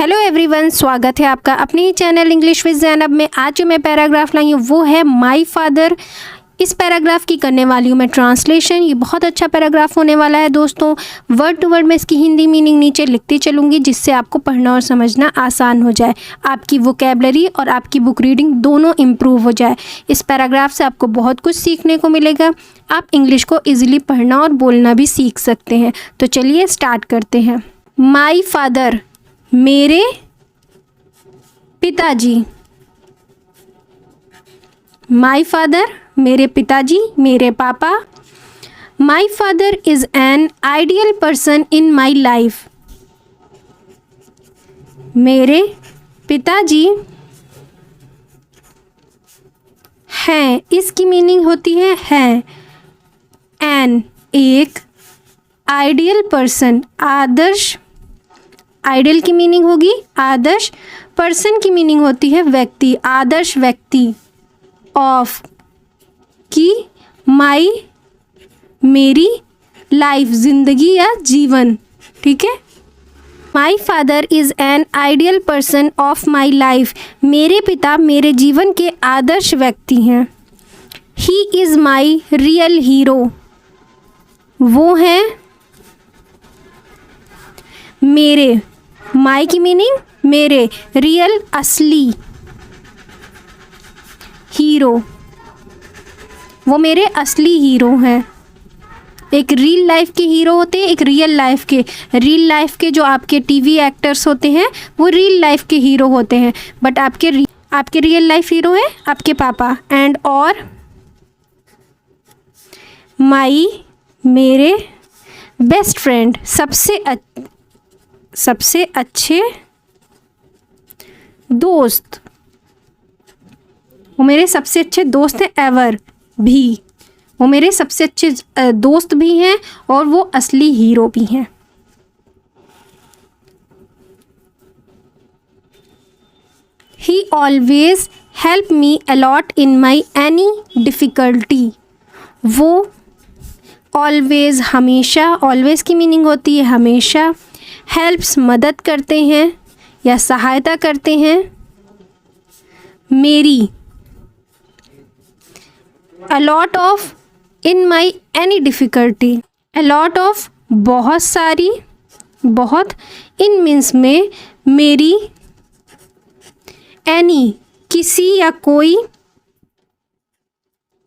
Hello everyone, स्वागत है आपका अपने ही चैनल इंग्लिश विद ज़ैनब में। आज जो मैं पैराग्राफ लाई हूँ वो है माई फादर। इस पैराग्राफ की करने वाली हूँ मैं ट्रांसलेशन। ये बहुत अच्छा पैराग्राफ होने वाला है दोस्तों। वर्ड टू वर्ड मैं इसकी हिंदी मीनिंग नीचे लिखती चलूँगी, जिससे आपको पढ़ना और समझना आसान हो जाए, आपकी वोकैबलरी और आपकी बुक रीडिंग दोनों इम्प्रूव हो जाए। इस पैराग्राफ से आपको बहुत कुछ सीखने को मिलेगा। आप इंग्लिश को ईजिली पढ़ना और बोलना भी सीख सकते हैं। तो चलिए स्टार्ट करते हैं। माई फादर, मेरे पिताजी। माई फादर, मेरे पिताजी, मेरे पापा। My father is an ideal person in my life. मेरे पिताजी हैं, इसकी मीनिंग होती है एन, एक, आइडियल पर्सन, आदर्श। आइडियल की मीनिंग होगी आदर्श, पर्सन की मीनिंग होती है व्यक्ति, आदर्श व्यक्ति। ऑफ की, माई, मेरी, लाइफ, जिंदगी या जीवन। ठीक है। My father is an ideal person of my life. मेरे पिता मेरे जीवन के आदर्श व्यक्ति हैं। He is my real hero. वो हैं मेरे, माई की मीनिंग मेरे, रियल असली, हीरो, वो मेरे असली हीरो हैं। एक रियल लाइफ के हीरो होते हैं, एक रियल लाइफ के। रियल लाइफ के जो आपके टीवी एक्टर्स होते हैं वो रियल लाइफ के हीरो होते हैं, बट आपके रियल लाइफ हीरो हैं आपके पापा। एंड और माई, मेरे बेस्ट फ्रेंड, सबसे अच्छे दोस्त। वो मेरे सबसे अच्छे दोस्त हैं एवर भी। वो मेरे सबसे अच्छे दोस्त भी हैं और वो असली हीरो भी हैं। He always help me a lot in my any difficulty। वो ऑलवेज, हमेशा, ऑलवेज की मीनिंग होती है हमेशा। हेल्प्स, मदद करते हैं या सहायता करते हैं। मेरी, a lot of, in my any difficulty। a lot of, बहुत सारी, बहुत, in means में, मेरी, any, किसी या कोई,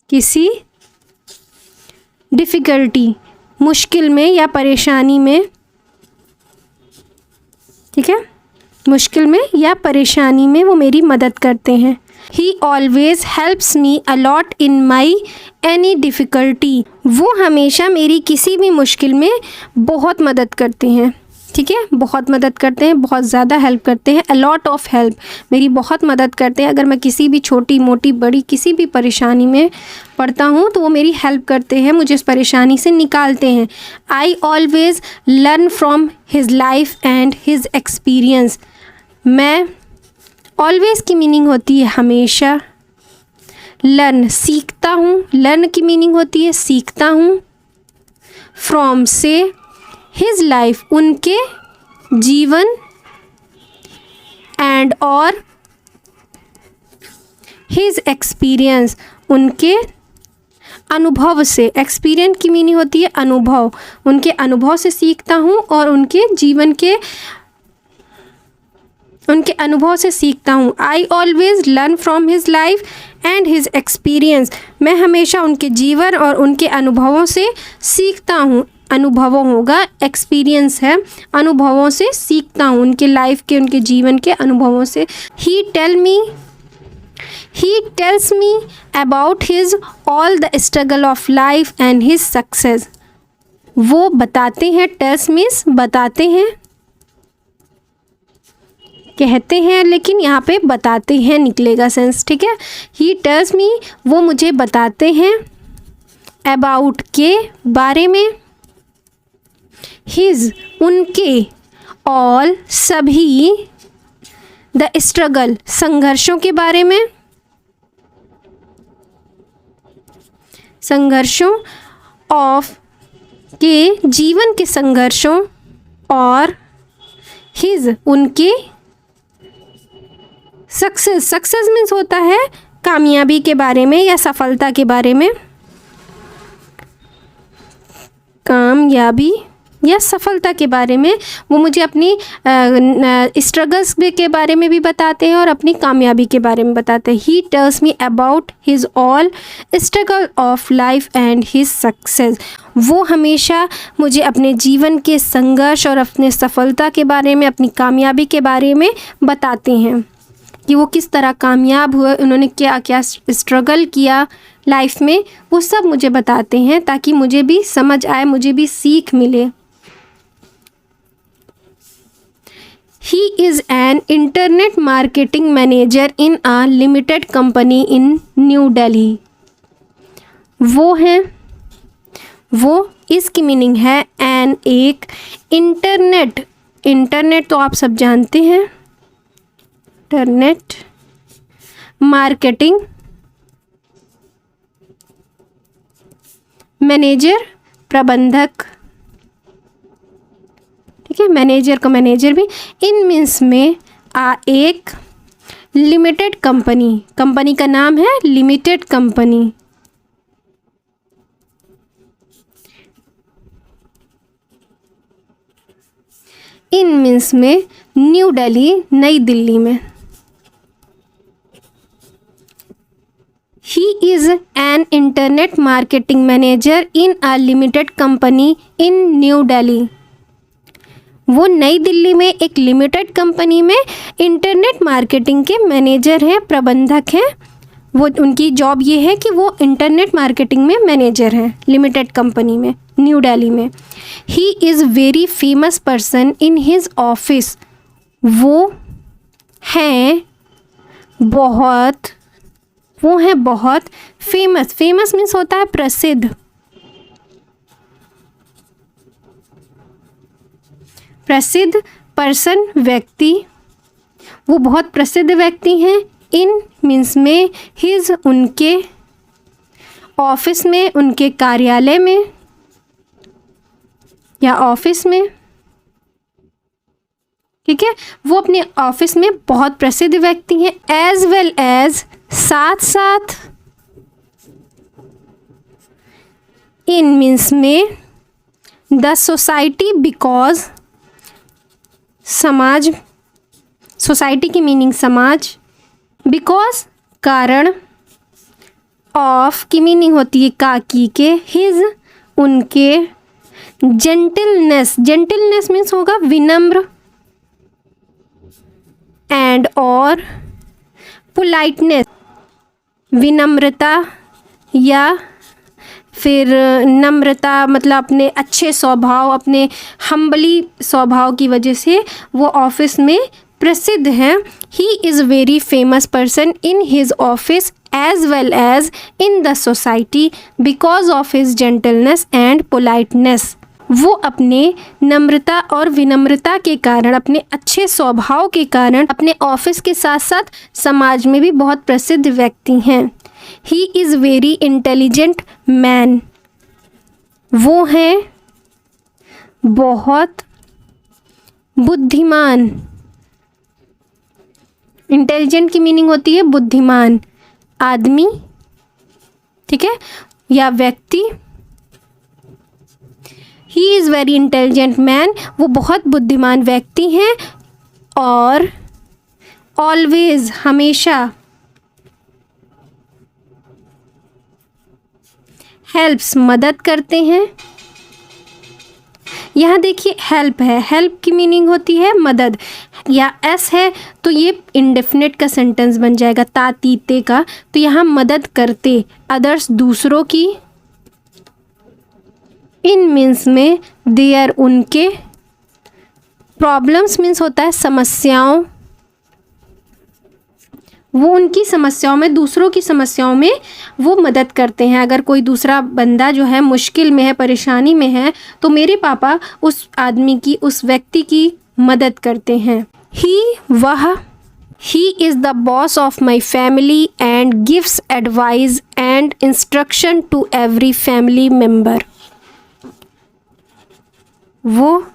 किसी, डिफ़िकल्टी, मुश्किल में या परेशानी में। ठीक है, मुश्किल में या परेशानी में वो मेरी मदद करते हैं। He always helps me a lot in my any difficulty। वो हमेशा मेरी किसी भी मुश्किल में बहुत मदद करते हैं। ठीक है, बहुत मदद करते हैं, बहुत ज़्यादा हेल्प करते हैं। a lot of help, मेरी बहुत मदद करते हैं। अगर मैं किसी भी छोटी मोटी बड़ी किसी भी परेशानी में पड़ता हूँ तो वो मेरी हेल्प करते हैं, मुझे उस परेशानी से निकालते हैं। I always learn from his life and his experience। मैं, ऑलवेज की मीनिंग होती है हमेशा। लर्न, सीखता हूँ, लर्न की मीनिंग होती है सीखता हूँ। फ्रॉम से, हिज लाइफ, उनके जीवन। एंड और हिज एक्सपीरियंस, उनके अनुभव से। एक्सपीरियंस की मीनिंग होती है अनुभव, उनके अनुभव से सीखता हूँ और उनके जीवन के, उनके अनुभव से सीखता हूँ। I always learn from his life and his experience. मैं हमेशा उनके जीवन और उनके अनुभवों से सीखता हूँ। अनुभवों होगा, एक्सपीरियंस है, अनुभवों से सीखता हूँ, उनके लाइफ के, उनके जीवन के अनुभवों से। He tells me about his all the struggle of life and his success. वो बताते हैं, टेल्स मीन्स बताते हैं, कहते हैं, लेकिन यहाँ पे बताते हैं निकलेगा सेंस। ठीक है, ही टेल्स मी, वो मुझे बताते हैं, अबाउट, के बारे में, हिज, उनके, ऑल, सभी, द स्ट्रगल, संघर्षों के बारे में, संघर्षों, ऑफ, के, जीवन के संघर्षों, और हिज, उनके, सक्सेस, सक्सेस मीन्स होता है कामयाबी के बारे में या सफलता के बारे में, कामयाबी या सफलता के बारे में। वो मुझे अपनी स्ट्रगल्स के बारे में भी बताते हैं और अपनी कामयाबी के बारे में बताते हैं। He tells me about his all struggle of life and his success. वो हमेशा मुझे अपने जीवन के संघर्ष और अपने सफलता के बारे में, अपनी कामयाबी के बारे में बताते हैं कि वो किस तरह कामयाब हुए, उन्होंने क्या क्या स्ट्रगल किया लाइफ में, वो सब मुझे बताते हैं ताकि मुझे भी समझ आए, मुझे भी सीख मिले। He is an internet marketing manager in a limited company in New Delhi. वो इसकी मीनिंग है एन, एक, इंटरनेट, इंटरनेट तो आप सब जानते हैं, इंटरनेट मार्केटिंग मैनेजर, प्रबंधक, ठीक है, मैनेजर का मैनेजर भी। इन मीन्स में एक लिमिटेड कंपनी, कंपनी का नाम है लिमिटेड कंपनी। इन मीन्स में न्यू दिल्ली, नई दिल्ली में। He is an internet marketing manager in a limited company in new Delhi. वो नई दिल्ली में एक लिमिटेड कंपनी में इंटरनेट मार्केटिंग के मैनेजर हैं, प्रबंधक हैं। वो उनकी जॉब ये है कि वो इंटरनेट मार्केटिंग में मैनेजर हैं लिमिटेड कंपनी में, न्यू दिल्ली में। ही is very famous person in his office. वो हैं बहुत फेमस, फेमस मीन्स होता है प्रसिद्ध, प्रसिद्ध पर्सन, व्यक्ति, वो बहुत प्रसिद्ध व्यक्ति हैं। इन मीन्स में हिज, उनके, ऑफिस में, उनके कार्यालय में या ऑफिस में, ठीक है, वो अपने ऑफिस में बहुत प्रसिद्ध व्यक्ति हैं। एज वेल एज, साथ साथ, इन मीन्स में द सोसाइटी, बिकॉज, समाज, सोसाइटी की मीनिंग समाज, बिकॉज कारण, ऑफ की मीनिंग होती है का, की के, हिज, उनके, जेंटलनेस, जेंटलनेस मीन्स होगा विनम्र, एंड और पोलाइटनेस, विनम्रता या फिर नम्रता, मतलब अपने अच्छे स्वभाव, अपने हम्बली स्वभाव की वजह से वो ऑफिस में प्रसिद्ध हैं। He is very famous person in his office as well as in the society because of his gentleness and politeness. वो अपने नम्रता और विनम्रता के कारण, अपने अच्छे स्वभाव के कारण अपने ऑफिस के साथ साथ समाज में भी बहुत प्रसिद्ध व्यक्ति हैं। He is very intelligent man. वो हैं बहुत बुद्धिमान। इंटेलिजेंट की मीनिंग होती है बुद्धिमान, आदमी, ठीक है, या व्यक्ति। ही इज़ वेरी इंटेलिजेंट मैन, वो बहुत बुद्धिमान व्यक्ति हैं और ऑलवेज, हमेशा, हेल्प्स, मदद करते हैं। यहाँ देखिए हेल्प है, हेल्प की मीनिंग होती है मदद, या एस है तो ये इंडेफिनिट का सेंटेंस बन जाएगा, तातीते का, तो यहाँ मदद करते, अदर्स, दूसरों की। इन मीन्स में देयर, उनके, प्रॉब्लम्स मीन्स होता है समस्याओं, वो उनकी समस्याओं में, दूसरों की समस्याओं में वो मदद करते हैं। अगर कोई दूसरा बंदा जो है मुश्किल में है, परेशानी में है, तो मेरे पापा उस आदमी की, उस व्यक्ति की मदद करते हैं। He is the boss of my family and gives advice and instruction to every family member. वो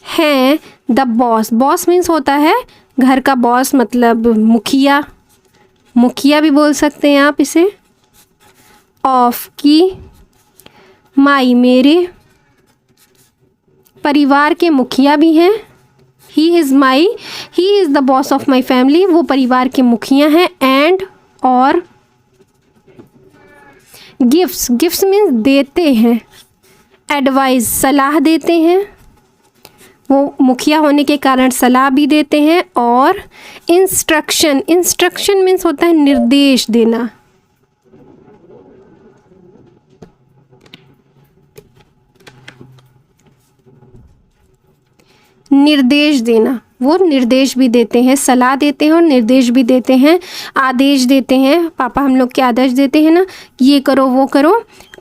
हैं द बॉस, बॉस मीन्स होता है घर का बॉस मतलब मुखिया, मुखिया भी बोल सकते हैं आप इसे। ऑफ की माई मेरे, परिवार के मुखिया भी हैं। He is the boss of my family, वो परिवार के मुखिया हैं। एंड और गिफ्ट्स मीन्स देते हैं। एडवाइस सलाह देते हैं, वो मुखिया होने के कारण सलाह भी देते हैं। और इंस्ट्रक्शन मीन्स होता है निर्देश देना। निर्देश देना, वो निर्देश भी देते हैं, सलाह देते हैं और निर्देश भी देते हैं। आदेश देते हैं, पापा हम लोग के आदेश देते हैं ना, ये करो वो करो,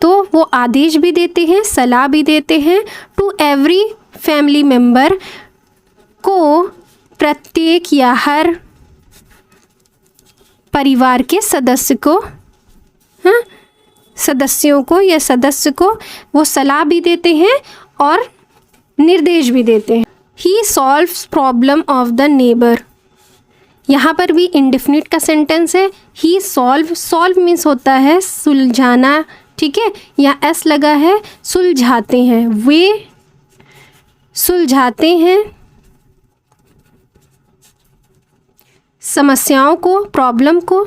तो वो आदेश भी देते हैं, सलाह भी देते हैं। टू एवरी फैमिली मेम्बर, को प्रत्येक या हर परिवार के सदस्य को, हाँ सदस्यों को या सदस्य को वो सलाह भी देते हैं और निर्देश भी देते हैं। He solves problem of the neighbour, यहाँ पर भी इंडेफिनिट का सेंटेंस है। ही सॉल्व मीन्स होता है सुलझाना, ठीक है, या एस लगा है, सुलझाते हैं, वे सुलझाते हैं समस्याओं को, प्रॉब्लम को।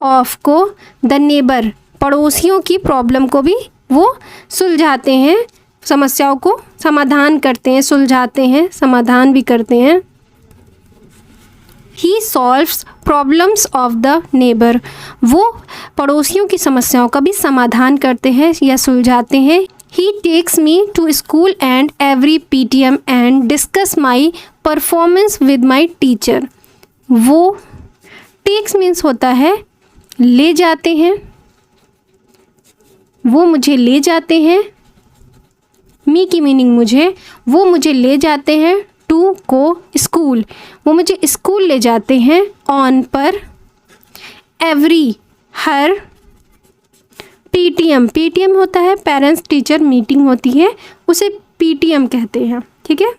ऑफ को द नेबर, पड़ोसियों की प्रॉब्लम को भी वो सुलझाते हैं, समस्याओं को समाधान करते हैं, सुलझाते हैं, समाधान भी करते हैं। He solves problems of the neighbour, वो पड़ोसियों की समस्याओं का भी समाधान करते हैं या सुलझाते हैं। He takes me to school and every PTM and discuss my performance with my teacher, वो टेक्स मीन्स होता है ले जाते हैं, वो मुझे ले जाते हैं। मी की मीनिंग मुझे, वो मुझे ले जाते हैं। टू को स्कूल, वो मुझे स्कूल ले जाते हैं। ऑन पर, एवरी हर। PTM होता है पेरेंट्स टीचर मीटिंग होती है, उसे PTM कहते हैं, ठीक है।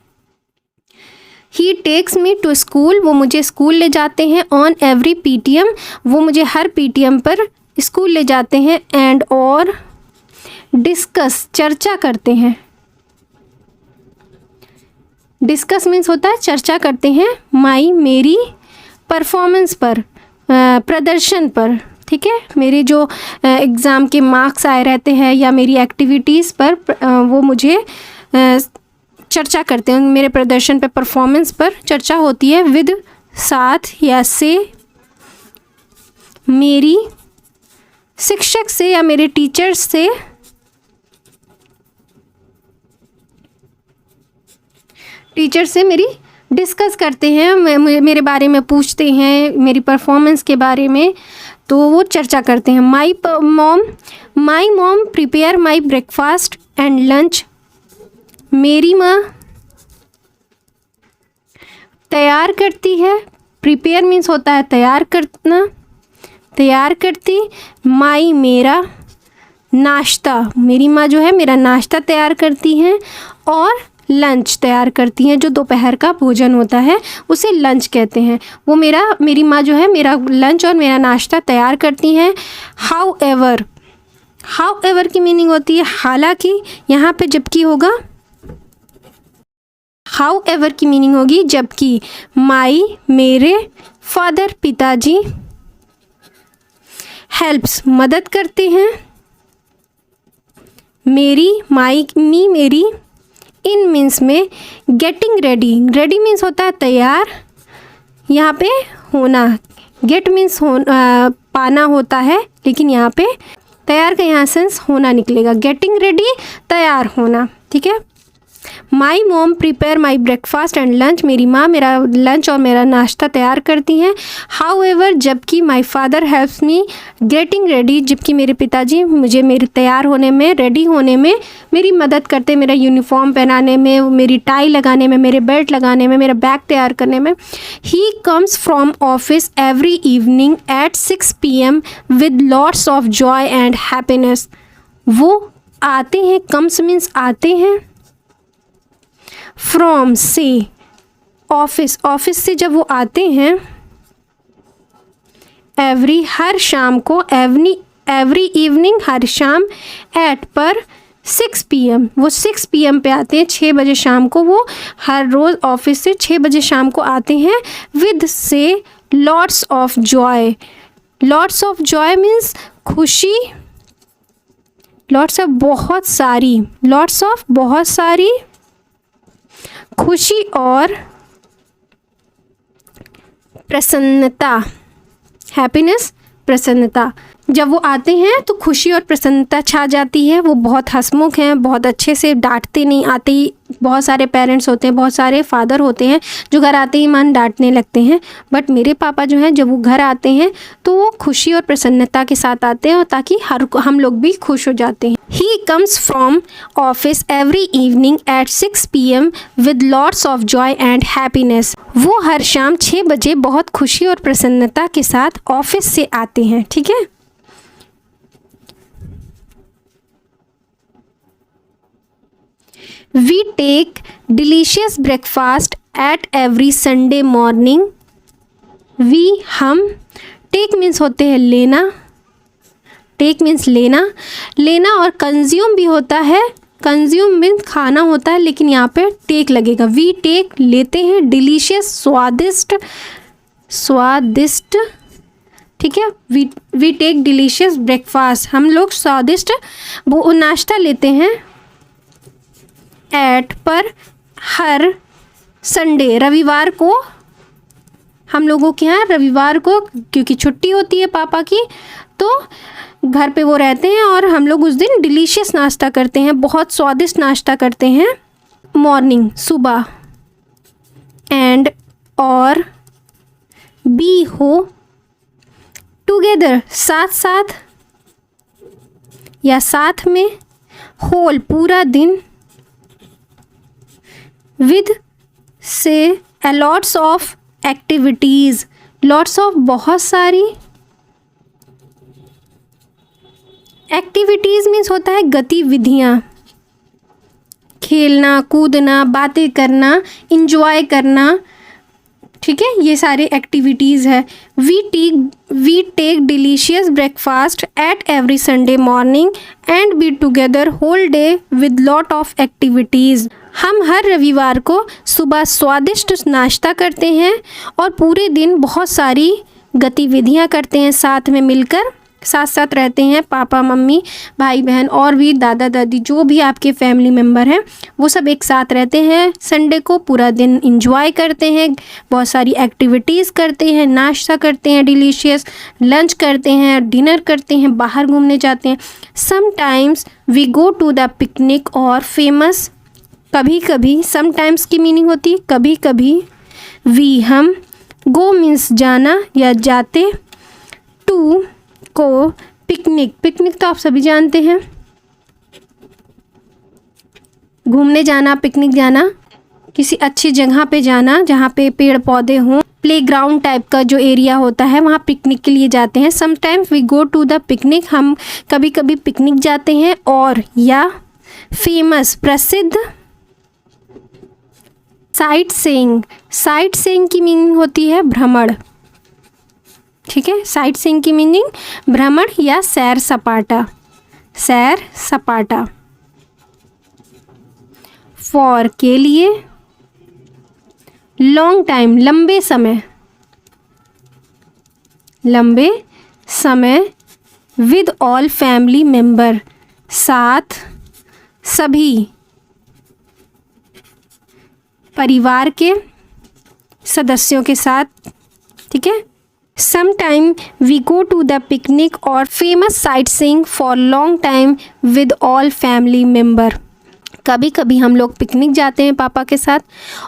ही टेक्स मी टू स्कूल, वो मुझे स्कूल ले जाते हैं। ऑन एवरी PTM, वो मुझे हर PTM पर स्कूल ले जाते हैं। एंड और डिस्कस, चर्चा करते हैं। डिस्कस मीन्स होता है चर्चा करते हैं। माई मेरी, परफॉर्मेंस पर, प्रदर्शन पर, ठीक है, मेरे जो एग्ज़ाम के मार्क्स आए रहते हैं या मेरी एक्टिविटीज़ पर वो मुझे चर्चा करते हैं, मेरे प्रदर्शन पर, परफॉर्मेंस पर चर्चा होती है। विद साथ या से, मेरी शिक्षक से या मेरे टीचर्स से। टीचर से मेरी डिस्कस करते हैं, मेरे बारे में पूछते हैं, मेरी परफॉर्मेंस के बारे में, तो वो चर्चा करते हैं। My mom prepare my breakfast and lunch, मेरी माँ तैयार करती है। प्रिपेयर मीन्स होता है तैयार करना, तैयार करती। माई मेरा, नाश्ता, मेरी माँ जो है मेरा नाश्ता तैयार करती हैं। और लंच तैयार करती हैं, जो दोपहर का भोजन होता है उसे लंच कहते हैं। वो मेरी माँ जो है मेरा लंच और मेरा नाश्ता तैयार करती हैं। हाउ एवर की मीनिंग होती है हालांकि, यहाँ पे जबकि होगा। हाउ एवर की मीनिंग होगी जबकि। माई मेरे, फादर पिताजी, हेल्प्स मदद करते हैं। मेरी मी मेरी, इन मीन्स में गेटिंग रेडी मीन्स होता है तैयार, यहाँ पे होना। गेट मीन्स पाना होता है, लेकिन यहाँ पे तैयार का यहाँ सेंस होना निकलेगा। गेटिंग रेडी, तैयार होना, ठीक है। My mom prepare my breakfast and lunch, मेरी माँ मेरा लंच और मेरा नाश्ता तैयार करती हैं। हाउ एवर जबकि, my father helps me getting ready, जबकि मेरे पिताजी मुझे मेरे तैयार होने में, रेडी होने में मेरी मदद करते, मेरा यूनिफॉर्म पहनाने में, मेरी टाई लगाने में, मेरे बेल्ट लगाने में, मेरा बैग तैयार करने में। He comes from office every evening at 6 PM with lots of joy and happiness, वो आते हैं, कम्स मीन्स आते हैं, फ्रॉम से ऑफिस, ऑफिस से जब वो आते हैं, हर शाम को, एवरी इवनिंग हर शाम, एट पर 6 PM, वो 6 PM पे आते हैं, 6 बजे शाम को वो हर रोज़ ऑफिस से 6 बजे शाम को आते हैं। विद से lots of Joy, lots of Joy means खुशी, लॉट्स ऑफ बहुत सारी, लॉट्स ऑफ बहुत सारी खुशी और प्रसन्नता, हैप्पीनेस, प्रसन्नता। जब वो आते हैं तो खुशी और प्रसन्नता छा जाती है। वो बहुत हंसमुख हैं, बहुत अच्छे से डांटते नहीं, आते ही बहुत सारे पेरेंट्स होते हैं, बहुत सारे फादर होते हैं जो घर आते ही मन डांटने लगते हैं, बट मेरे पापा जो हैं जब वो घर आते हैं तो वो खुशी और प्रसन्नता के साथ आते हैं, और ताकि हम लोग भी खुश हो जाते हैं। He comes from office every evening at 6 PM with lots of joy and happiness. वो हर शाम 6 बजे बहुत खुशी और प्रसन्नता के साथ ऑफिस से आते हैं। ठीक है, We take delicious breakfast at every Sunday morning. We, हम, take means होते हैं लेना, take means लेना, लेना, और consume भी होता है, consume means खाना होता है, लेकिन यहाँ पे take लगेगा। We take लेते हैं, delicious स्वादिष्ट, स्वादिष्ट, ठीक है। we take delicious breakfast, हम लोग स्वादिष्ट वो नाश्ता लेते हैं। एट पर हर संडे, रविवार को, हम लोगों के यहाँ रविवार को क्योंकि छुट्टी होती है पापा की, तो घर पे वो रहते हैं और हम लोग उस दिन डिलीशियस नाश्ता करते हैं, बहुत स्वादिष्ट नाश्ता करते हैं। मॉर्निंग, सुबह, एंड, और, बी हो, टुगेदर, साथ साथ या साथ में, होल पूरा दिन, विद से lots of activities, lots of बहुत सारी, एक्टिविटीज़ मीन्स होता है गतिविधियाँ, खेलना, कूदना, बातें करना, इंजॉय करना, ठीक है, ये सारे एक्टिविटीज़ है। We take delicious breakfast at every Sunday morning and be together whole day with lot of activities. हम हर रविवार को सुबह स्वादिष्ट नाश्ता करते हैं और पूरे दिन बहुत सारी गतिविधियां करते हैं, साथ में मिलकर साथ साथ रहते हैं। पापा, मम्मी, भाई बहन और भी दादा दादी, जो भी आपके फैमिली मेम्बर हैं वो सब एक साथ रहते हैं। संडे को पूरा दिन इंजॉय करते हैं, बहुत सारी एक्टिविटीज़ करते हैं, नाश्ता करते हैं, डिलीशियस लंच करते हैं, डिनर करते हैं, बाहर घूमने जाते हैं। Sometimes we go to the picnic और फेमस, कभी कभी, समटाइम्स की मीनिंग होती है कभी कभी, वी हम, गो मीन्स जाना या जाते, टू को, पिकनिक, पिकनिक तो आप सभी जानते हैं, घूमने जाना, पिकनिक जाना, किसी अच्छी जगह पे जाना जहाँ पे पेड़ पौधे हों, प्लेग्राउंड टाइप का जो एरिया होता है वहाँ पिकनिक के लिए जाते हैं। Sometimes we go to the picnic, हम कभी कभी पिकनिक जाते हैं। और या फेमस, प्रसिद्ध, साइट सेइंग, साइट सेइंग की मीनिंग होती है भ्रमण, ठीक है, साइट सीइंग की मीनिंग भ्रमण या सैर सपाटा, सैर सपाटा। फॉर के लिए, लॉन्ग टाइम लंबे समय, लंबे समय, विद ऑल फैमिली मेंबर साथ सभी परिवार के सदस्यों के साथ, ठीक है। Sometime we go to the picnic or famous sightseeing for long time with all family member. कभी कभी हम लोग पिकनिक जाते हैं पापा के साथ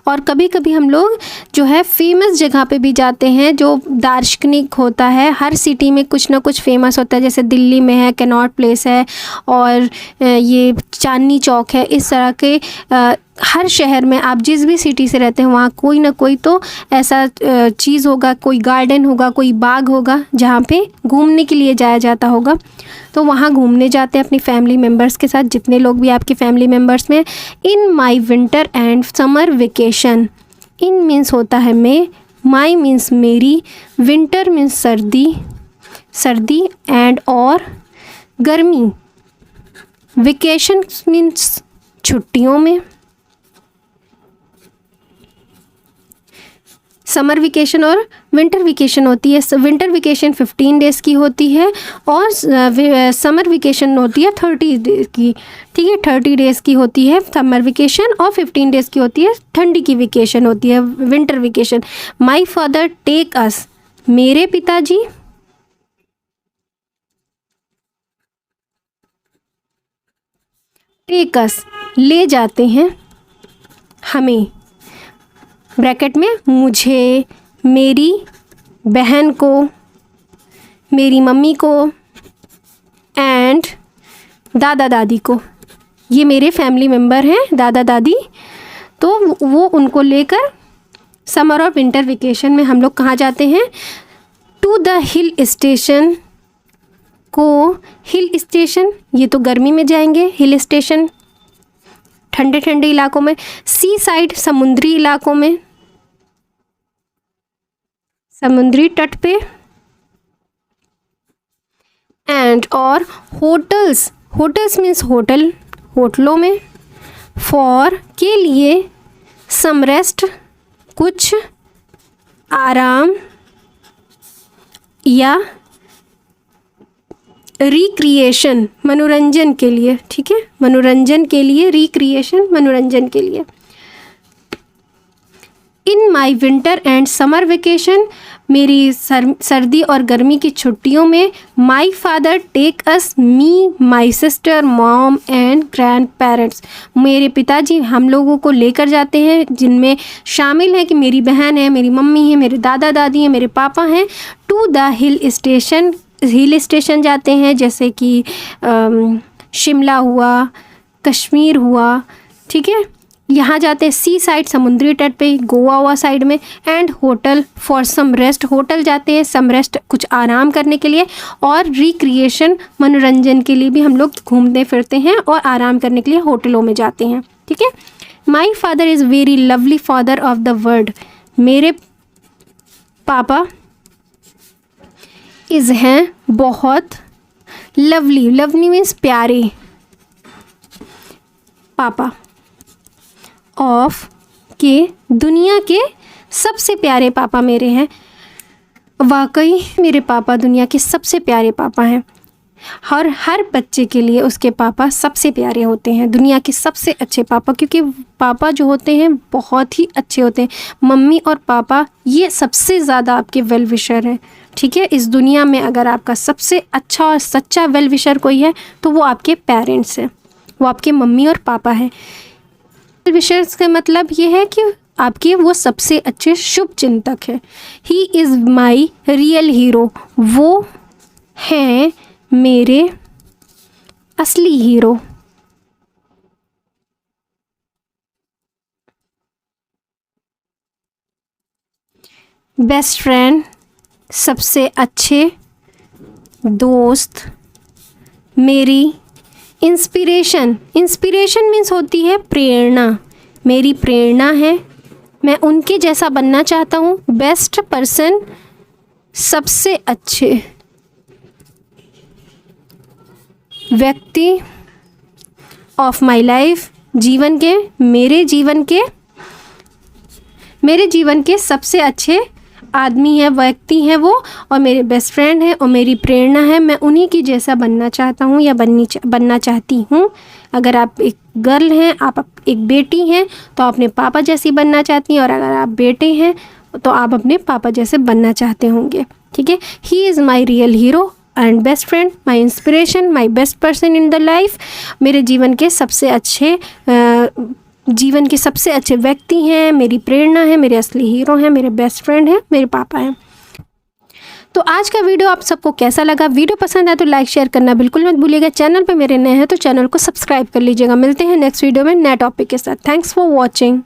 और कभी कभी हम लोग जो है फेमस जगह पे भी जाते हैं जो दार्शनिक होता है। हर सिटी में कुछ ना कुछ फेमस होता है, जैसे दिल्ली में है कैनॉट प्लेस है और ये चांदनी चौक है। इस तरह के हर शहर में, आप जिस भी सिटी से रहते हैं, वहाँ कोई ना कोई तो ऐसा चीज़ होगा, कोई गार्डन होगा, कोई बाग होगा जहाँ पे घूमने के लिए जाया जाता होगा। तो वहाँ घूमने जाते हैं अपनी फैमिली मेम्बर्स के साथ, जितने लोग भी आपके फैमिली मेम्बर्स में। In my winter and summer vacation, in means होता है मैं, माई मीन्स मेरी, विंटर मीन्स सर्दी, सर्दी एंड और गर्मी, वेकेशन मीन्स छुट्टियों में। समर वेकेशन और विंटर वेकेशन होती है। विंटर वेकेशन 15 डेज़ की होती है और समर वेकेशन होती है 30 डेज़ की। ठीक है, 30 डेज़ की होती है समर वेकेशन और 15 डेज़ की होती है ठंडी की वेकेशन होती है, winter vacation. My father take us, मेरे पिताजी टेक अस, ले जाते हैं हमें, ब्रैकेट में मुझे, मेरी बहन को, मेरी मम्मी को एंड दादा दादी को। ये मेरे फैमिली मेम्बर हैं दादा दादी, तो वो उनको लेकर समर और विंटर वेकेशन में हम लोग कहाँ जाते हैं? टू द हिल स्टेशन को। हिल स्टेशन ये तो गर्मी में जाएंगे, हिल स्टेशन ठंडे ठंडे इलाकों में। सी साइड समुद्री इलाकों में, समुद्री तट पे। एंड और होटल्स, होटल्स मीन्स होटल, होटलों में। फॉर के लिए, सम रेस्ट कुछ आराम, या रिक्रिएशन मनोरंजन के लिए। ठीक है, मनोरंजन के लिए, रिक्रिएशन मनोरंजन के लिए। In my winter and summer vacation, मेरी सर्दी और गर्मी की छुट्टियों में। My father take us, me, my sister, mom and grand parents, मेरे पिताजी हम लोगों को लेकर जाते हैं, जिनमें शामिल है कि मेरी बहन है, मेरी मम्मी है, मेरे दादा दादी हैं, मेरे पापा हैं। To the hill station, hill station जाते हैं, जैसे कि शिमला हुआ, कश्मीर हुआ। ठीक है, यहाँ जाते हैं। सी साइड समुद्री तट पे, गोवा हुआ साइड में। And hotel for some rest, hotel जाते हैं सम रेस्ट कुछ आराम करने के लिए, और रिक्रिएशन मनोरंजन के लिए भी हम लोग घूमते फिरते हैं और आराम करने के लिए होटलों में जाते हैं। ठीक है, my father is very lovely father of the world, मेरे पापा इज़ हैं बहुत लवली, लवली मीन्स प्यारे, पापा ऑफ के, दुनिया के सबसे प्यारे पापा मेरे हैं। वाकई मेरे पापा दुनिया के सबसे प्यारे पापा हैं, और हर बच्चे के लिए उसके पापा सबसे प्यारे होते हैं, दुनिया के सबसे अच्छे पापा, क्योंकि पापा जो होते हैं बहुत ही अच्छे होते हैं। मम्मी और पापा ये सबसे ज़्यादा आपके वेल विशर हैं। ठीक है, इस दुनिया में अगर आपका सबसे अच्छा और सच्चा वेल विशर कोई है तो वो आपके पेरेंट्स हैं, वो आपके मम्मी और पापा हैं। वेल विशर्स का मतलब ये है कि आपके वो सबसे अच्छे शुभ चिंतक हैं। He is my real hero, वो हैं मेरे असली हीरो। बेस्ट फ्रेंड, सबसे अच्छे दोस्त। मेरी इंस्पिरेशन, इंस्पिरेशन मीन्स होती है प्रेरणा, मेरी प्रेरणा है, मैं उनके जैसा बनना चाहता हूँ। बेस्ट पर्सन, सबसे अच्छे व्यक्ति। ऑफ माई लाइफ, जीवन के, मेरे जीवन के सबसे अच्छे आदमी है, व्यक्ति हैं वो, और मेरे बेस्ट फ्रेंड हैं और मेरी प्रेरणा है, मैं उन्हीं की जैसा बनना चाहता हूँ या बनना चाहती हूँ। अगर आप एक गर्ल हैं, आप एक बेटी हैं, तो आप अपने पापा जैसी बनना चाहती हैं, और अगर आप बेटे हैं तो आप अपने पापा जैसे बनना चाहते होंगे। ठीक है, he is my real hero and best friend, my inspiration, my best person in the life. मेरे जीवन के सबसे अच्छे व्यक्ति हैं, मेरी प्रेरणा है, मेरे असली हीरो हैं, मेरे बेस्ट फ्रेंड हैं, मेरे पापा हैं। तो आज का वीडियो आप सबको कैसा लगा? वीडियो पसंद आए तो लाइक शेयर करना बिल्कुल मत भूलिएगा। चैनल पे मेरे नए हैं तो चैनल को सब्सक्राइब कर लीजिएगा। मिलते हैं नेक्स्ट वीडियो में नए टॉपिक के साथ। Thanks for watching.